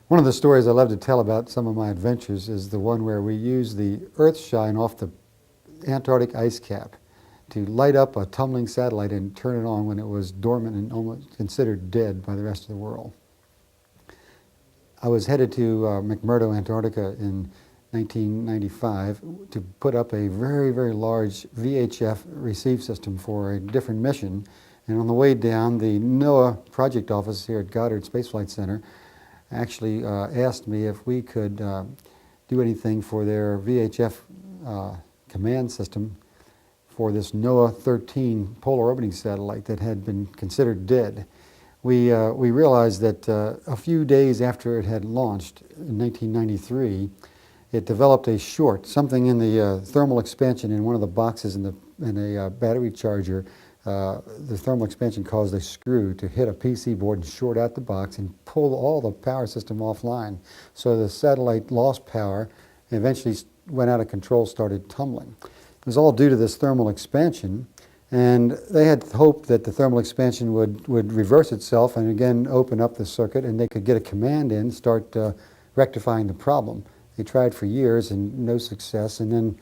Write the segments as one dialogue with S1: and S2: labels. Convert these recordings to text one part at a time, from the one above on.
S1: One of the stories I love to tell about some of my adventures is the one where we used the earth shine off the Antarctic ice cap to light up a tumbling satellite and turn it on when it was dormant and almost considered dead by the rest of the world. I was headed to McMurdo, Antarctica in 1995 to put up a very, very large VHF receive system for a different mission. And on the way down, the NOAA project office here at Goddard Space Flight Center actually asked me if we could do anything for their VHF command system for this NOAA 13 polar orbiting satellite that had been considered dead. We realized that a few days after it had launched in 1993, it developed a short, something in the thermal expansion in one of the boxes in a battery charger. The thermal expansion caused a screw to hit a PC board and short out the box and pull all the power system offline. So the satellite lost power and eventually went out of control, started tumbling. It was all due to this thermal expansion, and they had hoped that the thermal expansion would reverse itself and again open up the circuit and they could get a command in, start rectifying the problem. They tried for years and no success, and then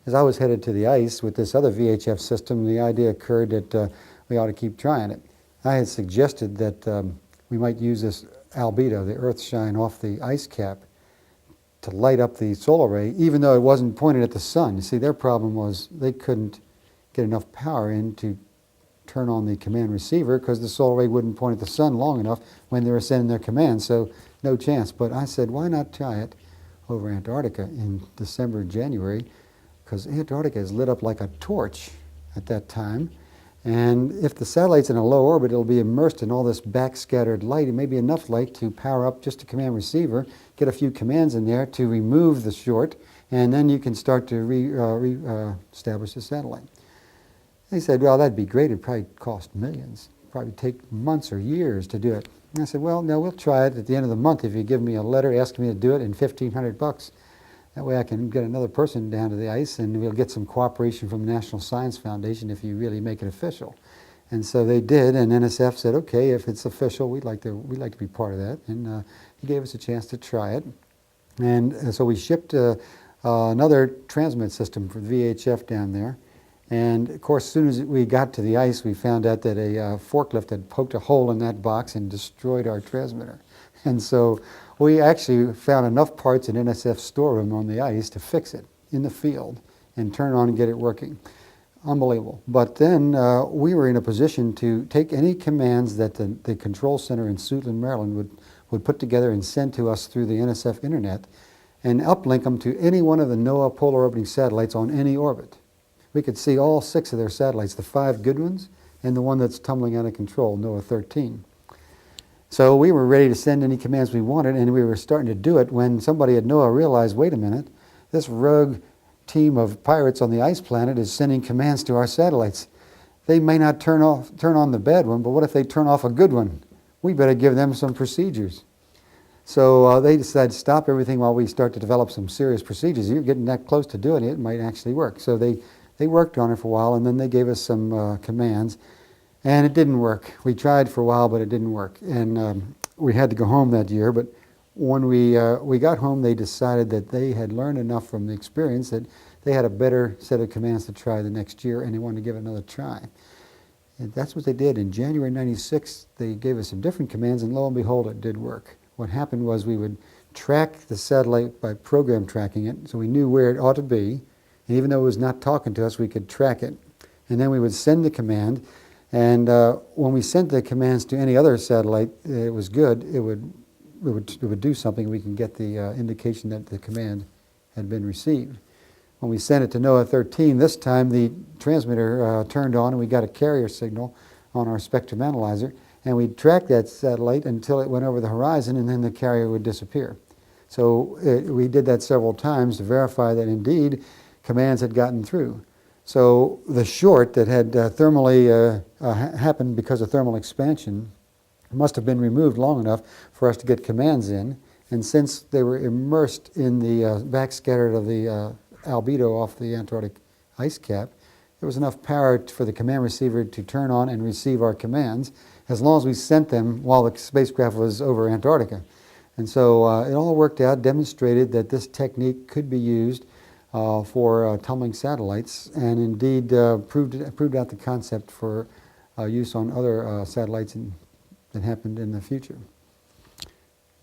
S1: as I was headed to the ice with this other VHF system, the idea occurred that we ought to keep trying it. I had suggested that we might use this albedo, the earth shine off the ice cap, to light up the solar array, even though it wasn't pointed at the sun. You see, their problem was they couldn't get enough power in to turn on the command receiver because the solar array wouldn't point at the sun long enough when they were sending their commands, so no chance. But I said, why not try it over Antarctica in December, January, because Antarctica is lit up like a torch at that time. And if the satellite's in a low orbit, it'll be immersed in all this backscattered light. It may be enough light to power up just a command receiver, get a few commands in there to remove the short, and then you can start to establish the satellite. They said, well, that'd be great. It'd probably cost millions. It'd probably take months or years to do it. And I said, well, no, we'll try it at the end of the month if you give me a letter asking me to do it in $1,500. That way I can get another person down to the ice and we'll get some cooperation from the National Science Foundation if you really make it official. And so they did, and NSF said, okay, if it's official, we'd like to be part of that. And he gave us a chance to try it. And so we shipped another transmit system for VHF down there. And of course, as soon as we got to the ice, we found out that a forklift had poked a hole in that box and destroyed our transmitter. And so we actually found enough parts in NSF's storeroom on the ice to fix it in the field and turn it on and get it working. Unbelievable. But then we were in a position to take any commands that the control center in Suitland, Maryland would put together and send to us through the NSF internet and uplink them to any one of the NOAA polar orbiting satellites on any orbit. We could see all 6 of their satellites, the 5 good ones and the one that's tumbling out of control, NOAA 13. So we were ready to send any commands we wanted, and we were starting to do it when somebody at NOAA realized, wait a minute, this rogue team of pirates on the ice planet is sending commands to our satellites. They may not turn on the bad one, but what if they turn off a good one? We better give them some procedures. So they decided to stop everything while we start to develop some serious procedures. You're getting that close to doing it, it might actually work. So they worked on it for a while, and then they gave us some commands. And it didn't work. We tried for a while, but it didn't work. And we had to go home that year. But when we got home, they decided that they had learned enough from the experience that they had a better set of commands to try the next year, and they wanted to give it another try. And that's what they did. In January '96, they gave us some different commands, and lo and behold, it did work. What happened was we would track the satellite by program tracking it, so we knew where it ought to be. And even though it was not talking to us, we could track it. And then we would send the command. And when we sent the commands to any other satellite, it was good. It would do something. We can get the indication that the command had been received. When we sent it to NOAA 13, this time the transmitter turned on and we got a carrier signal on our spectrum analyzer. And we'd track that satellite until it went over the horizon, and then the carrier would disappear. So we did that several times to verify that indeed commands had gotten through. So the short that had thermally happened because of thermal expansion must have been removed long enough for us to get commands in. And since they were immersed in the backscatter of the albedo off the Antarctic ice cap, there was enough power for the command receiver to turn on and receive our commands as long as we sent them while the spacecraft was over Antarctica. And so it all worked out, demonstrated that this technique could be used for tumbling satellites, and indeed proved out the concept for use on other satellites that happened in the future.